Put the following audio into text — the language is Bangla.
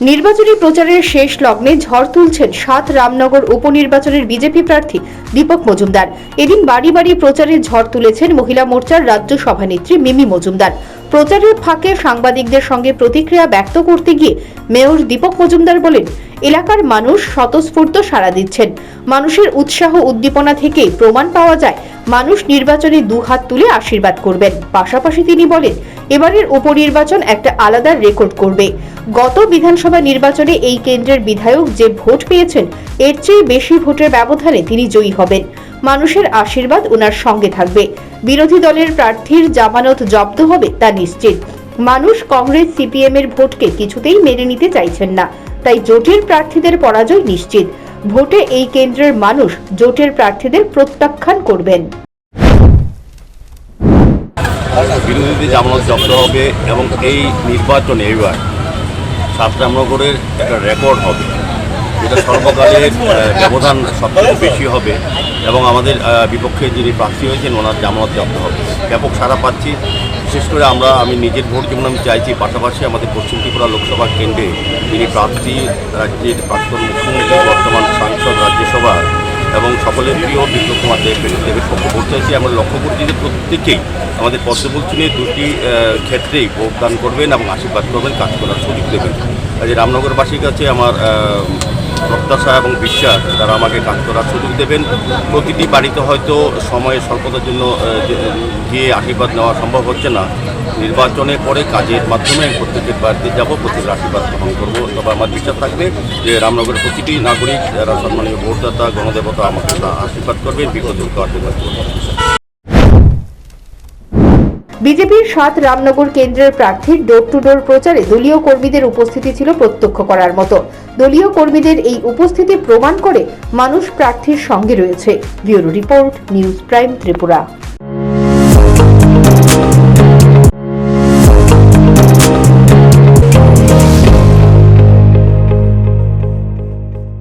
নির্বাচনী প্রচারের শেষ লগ্নে ঝড় তুলছেন ৭ রামনগর উপনির্বাচনের বিজেপি প্রার্থী দীপক মজুমদার। এদিন বাড়ি বাড়ি প্রচারে ঝড় তুলেছেন মহিলা মোর্চার রাজ্য সভানেত্রী মিমি মজুমদার। প্রচারের ফাঁকে সাংবাদিকদের সঙ্গে প্রতিক্রিয়া ব্যক্ত করতে গিয়ে মেয়র দীপক মজুমদার বলেন, এলাকার মানুষ স্বতঃস্ফূর্ত সাড়া দিচ্ছেন। মানুষের উৎসাহ উদ্দীপনা থেকেই প্রমাণ পাওয়া যায় মানুষ নির্বাচনে দুহাত তুলে আশীর্বাদ করবেন। পাশাপাশি তিনি বলেন, এবারের উপনির্বাচন একটা আলাদা রেকর্ড করবে। গত বিধানসভা নির্বাচনে এই কেন্দ্রের বিধায়ক যে ভোট পেয়েছেন এর চেয়ে বেশি ভোটের ব্যবধানে তিনি জয়ী হবেন। মানুষের আশীর্বাদ ওনার সঙ্গে থাকবে। বিরোধী দলের প্রার্থীর জামানত জব্দ হবে তা নিশ্চিত। মানুষ কংগ্রেস সিপিএম এর ভোটকে কিছুতেই মেনে নিতে চাইছেন না, তাই জোটের প্রার্থীদের পরাজয় নিশ্চিত। ভোটে এই কেন্দ্রের মানুষ জোটের প্রার্থীদের প্রত্যাখ্যান করবেন। বিরোধীদের জামানত জব্দ হবে এবং এই নির্বাচনে এবার ৭ রামনগরের একটা রেকর্ড হবে, যেটা সর্বকালের ব্যবধান সবচেয়ে বেশি হবে এবং আমাদের বিপক্ষে যিনি প্রার্থী হয়েছেন ওনার জামানত জব্দ হবে। ব্যাপক সাড়া পাচ্ছি। বিশেষ করে আমি নিজের ভোট যেমন আমি চাইছি, পাশাপাশি আমাদের পশ্চিম ত্রিপুরা লোকসভা কেন্দ্রে যিনি প্রার্থী, রাজ্যের প্রাক্তন মুখ্যমন্ত্রী, বর্তমান সাংসদ রাজ্যসভার এবং সকলের প্রিয় বিপ্লব কুমার দেবের পক্ষে ভোট চাইছি। আমরা লক্ষ্য করছি যে প্রত্যেকেই আমাদের পদ্মফুল চিনে দুটি ক্ষেত্রেই ভোটদান করবেন এবং আশীর্বাদ করবেন, কাজ করার সুযোগ দেবেন। কাজে রামনগরবাসীর কাছে আমার প্রত্যাশা এবং বিশ্বাস তারা আমাকে কাজ করার সুযোগ দেবেন। প্রতিটি বাড়িতে হয়তো সময়ের স্বল্পতার জন্য গিয়ে আশীর্বাদ নেওয়া সম্ভব হচ্ছে না। নির্বাচনের পরে কাজের মাধ্যমে প্রত্যেকের বাড়িতে যাব, প্রত্যেকের আশীর্বাদ গ্রহণ করবো। তবে আমার বিশ্বাস থাকবে যে রামনগরের প্রতিটি নাগরিক যারা সম্মানীয় ভোটদাতা, গণদেবতা আমাকে আশীর্বাদ করবেন, বিপদযুক্ত আশীর্বাদ করবেন। বিজেপির ৭ রামনগর কেন্দ্রের প্রার্থীর ডোর টু ডোর প্রচারে দলীয় কর্মীদের উপস্থিতি ছিল প্রত্যক্ষ করার মতো। দলীয় কর্মীদের এই উপস্থিতি প্রমাণ করে মানুষ প্রার্থীর সঙ্গে রয়েছে। Bureau report, news prime Tripura.